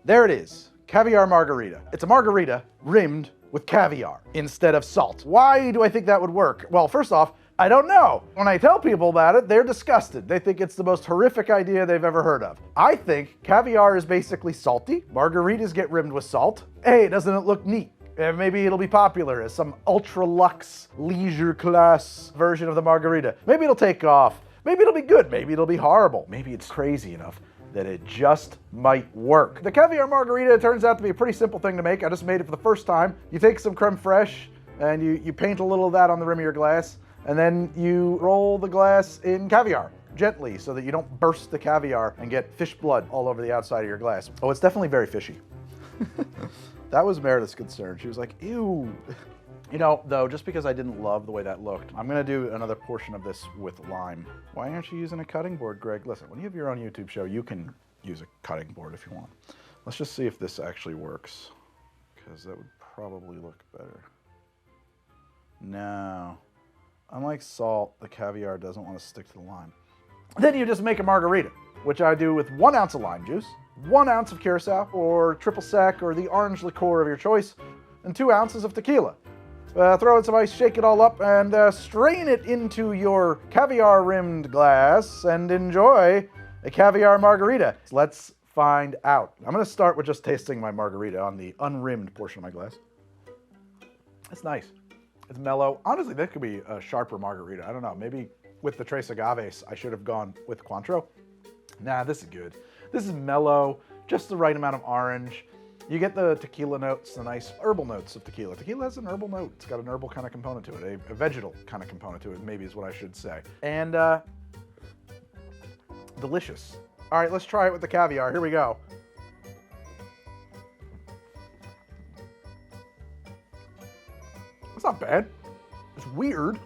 There it is, Caviar Margarita. It's a margarita rimmed with caviar instead of salt. Why do I think that would work? Well, first off, I don't know. When I tell people about it, they're disgusted. They think it's the most horrific idea they've ever heard of. I think caviar is basically salty. Margaritas get rimmed with salt. Hey, doesn't it look neat? Maybe it'll be popular as some ultra luxe leisure class version of the margarita. Maybe it'll take off. Maybe it'll be good. Maybe it'll be horrible. Maybe it's crazy enough that it just might work. The Caviar Margarita turns out to be a pretty simple thing to make. I just made it for the first time. You take some creme fraiche and you paint a little of that on the rim of your glass, and then you roll the glass in caviar gently so that you don't burst the caviar and get fish blood all over the outside of your glass. Oh, it's definitely very fishy. That was Meredith's concern. She was like, ew. You know, though, just because I didn't love the way that looked, I'm gonna do another portion of this with lime. Why aren't you using a cutting board, Greg? Listen, when you have your own YouTube show, you can use a cutting board if you want. Let's just see if this actually works, because that would probably look better. No. Unlike salt, the caviar doesn't want to stick to the lime. Then you just make a margarita, which I do with 1 ounce of lime juice, 1 ounce of Curaçao, or triple sec, or the orange liqueur of your choice, and 2 ounces of tequila. Throw in some ice, shake it all up, and strain it into your caviar-rimmed glass, and enjoy a caviar margarita. Let's find out. I'm gonna start with just tasting my margarita on the unrimmed portion of my glass. It's nice. It's mellow. Honestly, that could be a sharper margarita. I don't know, maybe with the Tres Agaves, I should have gone with Cointreau. Nah, this is good. This is mellow, just the right amount of orange. You get the tequila notes, the nice herbal notes of tequila. Tequila has an herbal note. It's got an herbal kind of component to it, a vegetal kind of component to it, maybe is what I should say. And delicious. All right, let's try it with the caviar. Here we go. It's not bad. It's weird.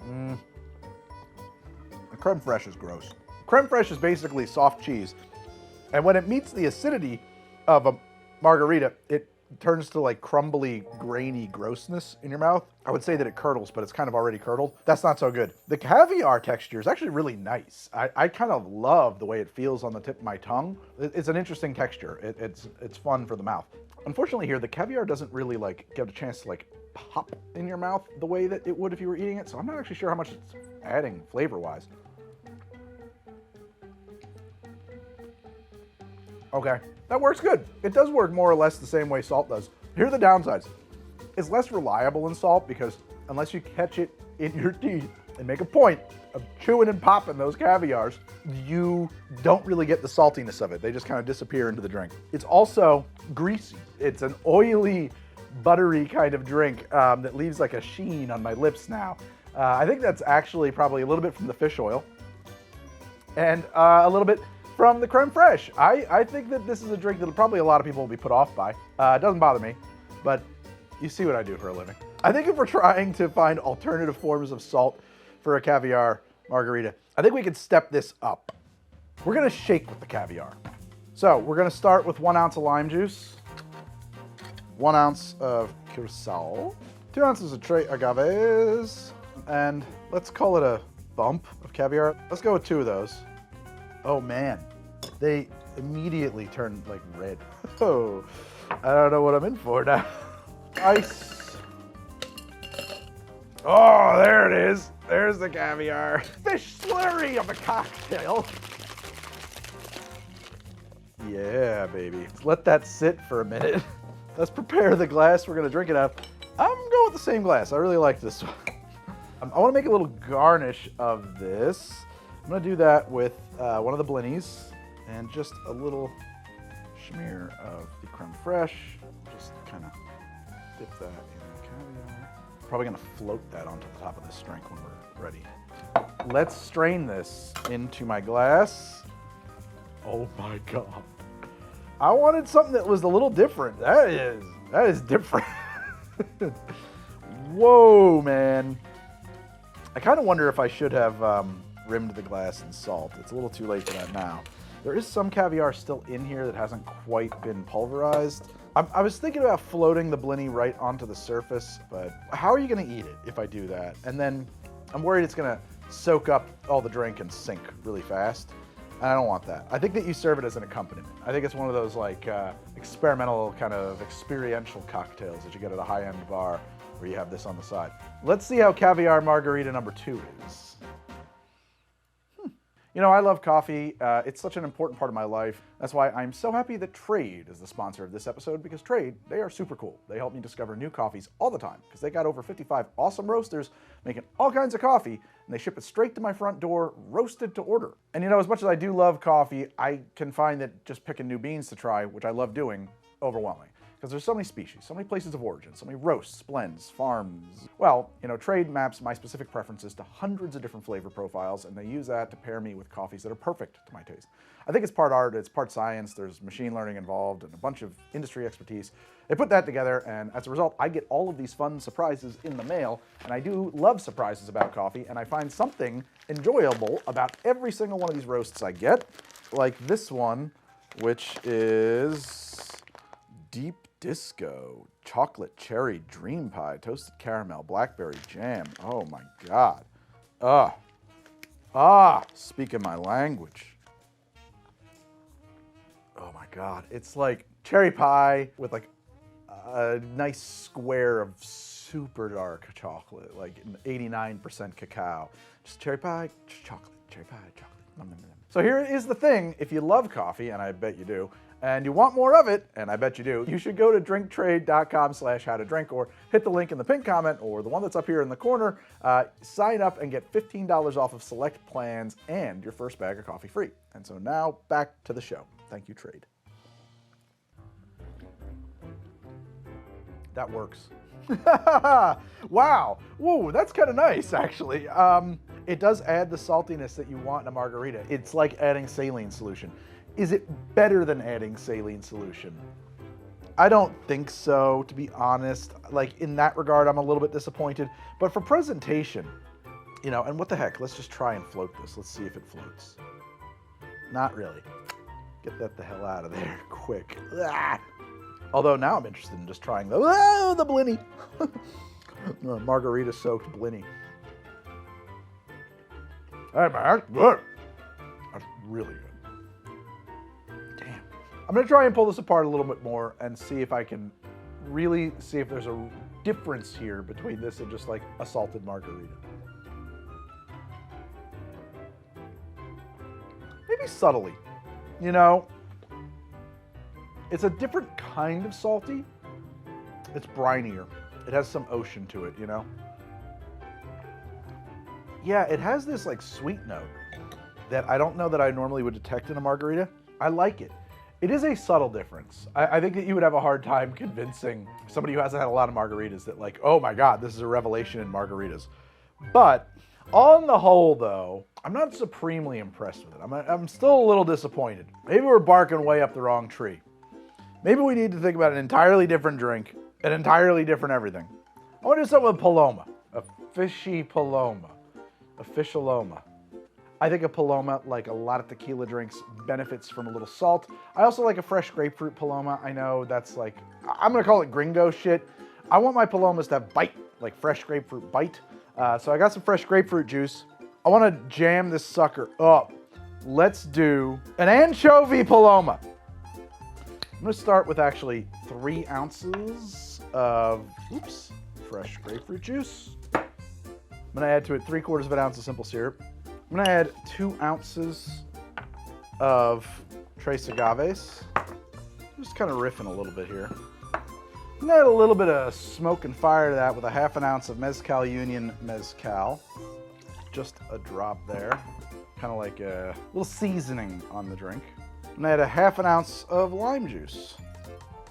The creme fraiche is gross. Creme fraiche is basically soft cheese. And when it meets the acidity of a margarita, it turns to like crumbly, grainy grossness in your mouth. I would say that it curdles, but it's kind of already curdled. That's not so good. The caviar texture is actually really nice. I kind of love the way it feels on the tip of my tongue. It's an interesting texture. It's fun for the mouth. Unfortunately here, the caviar doesn't really like get a chance to like pop in your mouth the way that it would if you were eating it. So I'm not actually sure how much it's adding flavor-wise. Okay, that works good. It does work more or less the same way salt does. Here are the downsides. It's less reliable than salt because unless you catch it in your teeth and make a point of chewing and popping those caviars, you don't really get the saltiness of it. They just kind of disappear into the drink. It's also greasy. It's an oily, buttery kind of drink that leaves like a sheen on my lips now. I think that's actually probably a little bit from the fish oil and a little bit from the creme fraiche. I think that this is a drink that probably a lot of people will be put off by. It doesn't bother me, but you see what I do for a living. I think if we're trying to find alternative forms of salt for a caviar margarita, I think we could step this up. We're gonna shake with the caviar. So we're gonna start with 1 ounce of lime juice, 1 ounce of Curaçao, 2 ounces of Tres Agaves, and let's call it a bump of caviar. Let's go with 2 of those. Oh man, they immediately turn like red. Oh, I don't know what I'm in for now. Ice. Oh, there it is. There's the caviar. Fish slurry of a cocktail. Yeah, baby. Let's let that sit for a minute. Let's prepare the glass we're gonna drink it out of. I'm going with the same glass. I really like this one. I wanna make a little garnish of this. I'm gonna do that with one of the blinnies and just a little smear of the creme fraiche. Just kind of dip that in the caviar. Probably gonna float that onto the top of this drink when we're ready. Let's strain this into my glass. Oh my God. I wanted something that was a little different. That is different. Whoa, man. I kind of wonder if I should have rimmed the glass in salt. It's a little too late for that now. There is some caviar still in here that hasn't quite been pulverized. I was thinking about floating the blinny right onto the surface, but how are you gonna eat it if I do that? And then I'm worried it's gonna soak up all the drink and sink really fast. And I don't want that. I think that you serve it as an accompaniment. I think it's one of those like experimental kind of experiential cocktails that you get at a high-end bar where you have this on the side. Let's see how Caviar Margarita number 2 is. You know, I love coffee. It's such an important part of my life. That's why I'm so happy that Trade is the sponsor of this episode, because Trade, they are super cool. They help me discover new coffees all the time, because they got over 55 awesome roasters making all kinds of coffee, and they ship it straight to my front door, roasted to order. And you know, as much as I do love coffee, I can find that just picking new beans to try, which I love doing, overwhelming. Because there's so many species, so many places of origin, so many roasts, blends, farms. Well, you know, Trade maps my specific preferences to hundreds of different flavor profiles, and they use that to pair me with coffees that are perfect to my taste. I think it's part art, it's part science, there's machine learning involved, and a bunch of industry expertise. They put that together, and as a result, I get all of these fun surprises in the mail, and I do love surprises about coffee, and I find something enjoyable about every single one of these roasts I get, like this one, which is Deep Disco, chocolate cherry dream pie, toasted caramel, blackberry jam. Oh my God. Speaking my language. Oh my God. It's like cherry pie with like a nice square of super dark chocolate, like 89% cacao. Just cherry pie, chocolate, cherry pie, chocolate. Nom, nom, nom. So here is the thing, if you love coffee, and I bet you do, and you want more of it, and I bet you do, you should go to drinktrade.com/howtodrink or hit the link in the pinned comment or the one that's up here in the corner. Sign up and get $15 off of select plans and your first bag of coffee free. And so now back to the show. Thank you, Trade. That works. Wow. Whoa, that's kind of nice, actually. It does add the saltiness that you want in a margarita. It's like adding saline solution. Is it better than adding saline solution? I don't think so, to be honest. Like, in that regard, I'm a little bit disappointed. But for presentation, you know, and what the heck, let's just try and float this. Let's see if it floats. Not really. Get that the hell out of there quick. Ah. Although now I'm interested in just trying the Blinny. Margarita-soaked Blinny. Hey, man, that's good. That's really good. Damn. I'm going to try and pull this apart a little bit more and see if I can really see if there's a difference here between this and just like a salted margarita. Maybe subtly, you know? It's a different kind of salty. It's brinier. It has some ocean to it, you know? Yeah, it has this like sweet note that I don't know that I normally would detect in a margarita. I like it. It is a subtle difference. I think that you would have a hard time convincing somebody who hasn't had a lot of margaritas that like, oh my God, this is a revelation in margaritas. But on the whole though, I'm not supremely impressed with it. I'm still a little disappointed. Maybe we're barking way up the wrong tree. Maybe we need to think about an entirely different drink, an entirely different everything. I want to do something with Paloma, a fishy Paloma, a fishaloma. I think a Paloma, like a lot of tequila drinks, benefits from a little salt. I also like a fresh grapefruit Paloma. I know that's like, I'm gonna call it gringo shit. I want my Palomas to have bite, like fresh grapefruit bite. So I got some fresh grapefruit juice. I wanna jam this sucker up. Let's do an anchovy Paloma. I'm gonna start with actually 3 ounces of, fresh grapefruit juice. I'm gonna add to it 3/4 of an ounce of simple syrup. I'm gonna add 2 ounces of Tres Agaves. Just kind of riffing a little bit here. I'm gonna add a little bit of smoke and fire to that with a 1/2 ounce of Mezcal Union Mezcal. Just a drop there. Kind of like a little seasoning on the drink. I'm gonna add a 1/2 ounce of lime juice.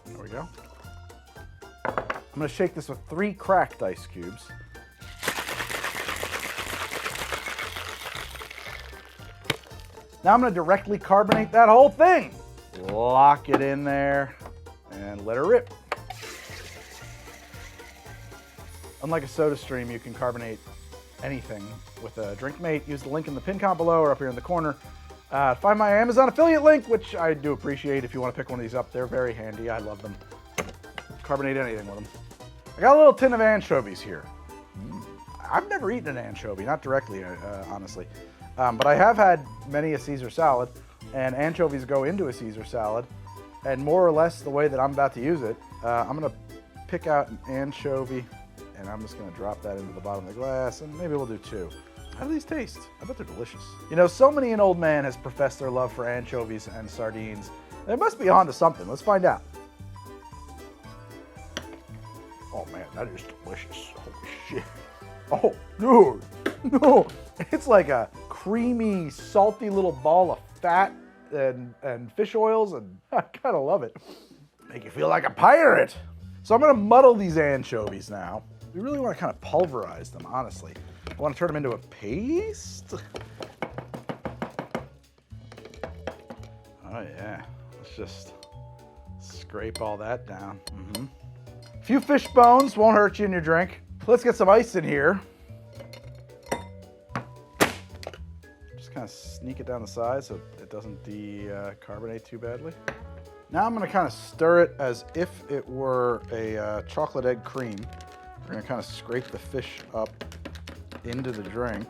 There we go. I'm gonna shake this with 3 cracked ice cubes. Now I'm gonna directly carbonate that whole thing. Lock it in there and let her rip. Unlike a soda stream, you can carbonate anything with a drinkmate. Use the link in the pinned comment below or up here in the corner. Find my Amazon affiliate link, which I do appreciate if you want to pick one of these up. They're very handy. I love them. Carbonate anything with them. I got a little tin of anchovies here. I've never eaten an anchovy, not directly, honestly. But I have had many a Caesar salad, and anchovies go into a Caesar salad. And more or less the way that I'm about to use it, I'm gonna pick out an anchovy, and I'm just gonna drop that into the bottom of the glass, and maybe we'll do 2. How do these taste? I bet they're delicious. You know, so many an old man has professed their love for anchovies and sardines. They must be onto something. Let's find out. Oh man, that is delicious. Holy shit. Oh, dude. No. It's like a creamy, salty little ball of fat and fish oils, and I kind of love it. Make you feel like a pirate. So I'm gonna muddle these anchovies now. We really want to kind of pulverize them, honestly. I want to turn them into a paste. Oh yeah, let's just scrape all that down. A few fish bones won't hurt you in your drink. Let's get some ice in here. Just kind of sneak it down the side so it doesn't decarbonate too badly. Now I'm gonna kind of stir it as if it were a chocolate egg cream. We're gonna kind of scrape the fish up into the drink.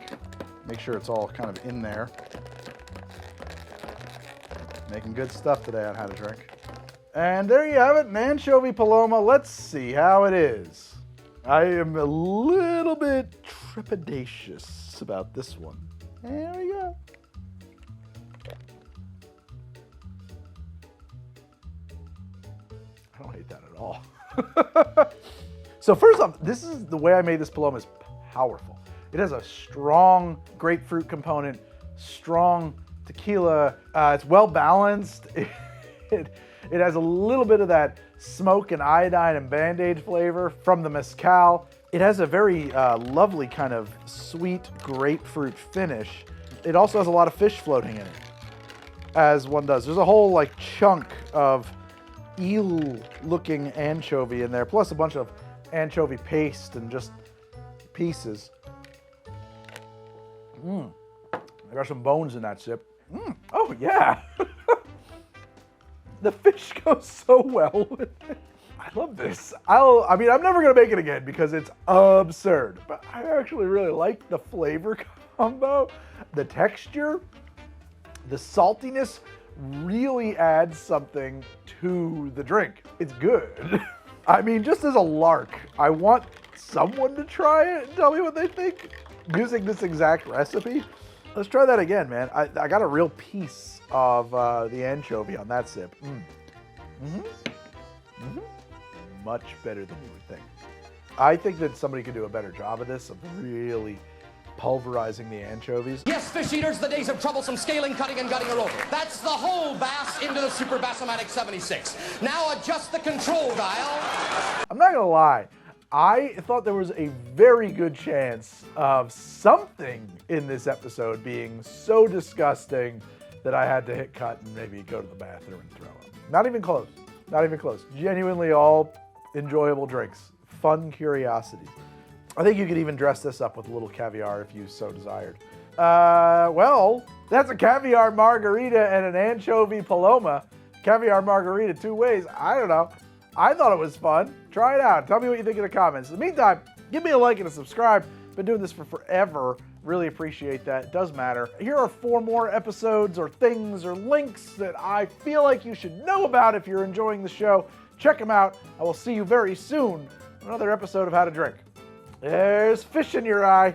Make sure it's all kind of in there. Making good stuff today on How to Drink. And there you have it, an Anchovy Paloma. Let's see how it is. I am a little bit trepidatious about this one. There we go. I don't hate that at all. So first off, this is the way I made this Paloma is powerful. It has a strong grapefruit component, strong tequila. It's well balanced. It has a little bit of that smoke and iodine and Band-Aid flavor from the Mezcal. It has a very lovely kind of sweet grapefruit finish. It also has a lot of fish floating in it, as one does. There's a whole like chunk of eel-looking anchovy in there, plus a bunch of anchovy paste and just pieces. I got some bones in that sip. Oh yeah. The fish goes so well with it. I love this. I mean, I'm never gonna make it again because it's absurd, but I actually really like the flavor combo. The texture, the saltiness really adds something to the drink. It's good. I mean, just as a lark, I want someone to try it and tell me what they think using this exact recipe. Let's try that again, man. I got a real piece of the anchovy on that sip. Much better than you would think. I think that somebody could do a better job of this, of really pulverizing the anchovies. Yes, fish eaters, the days of troublesome scaling, cutting, and gutting are over. That's the whole bass into the Super Bassomatic 76. Now adjust the control dial. I'm not gonna lie. I thought there was a very good chance of something in this episode being so disgusting that I had to hit cut and maybe go to the bathroom and throw up. Not even close. Not even close. Genuinely all enjoyable drinks. Fun curiosities. I think you could even dress this up with a little caviar if you so desired. Well, that's a caviar margarita and an anchovy paloma. Caviar margarita 2 ways. I don't know. I thought it was fun. Try it out. Tell me what you think in the comments. In the meantime, give me a like and a subscribe. Been doing this for forever. Really appreciate that. It does matter. Here are 4 more episodes or things or links that I feel like you should know about if you're enjoying the show. Check them out. I will see you very soon on another episode of How to Drink. There's fish in your eye.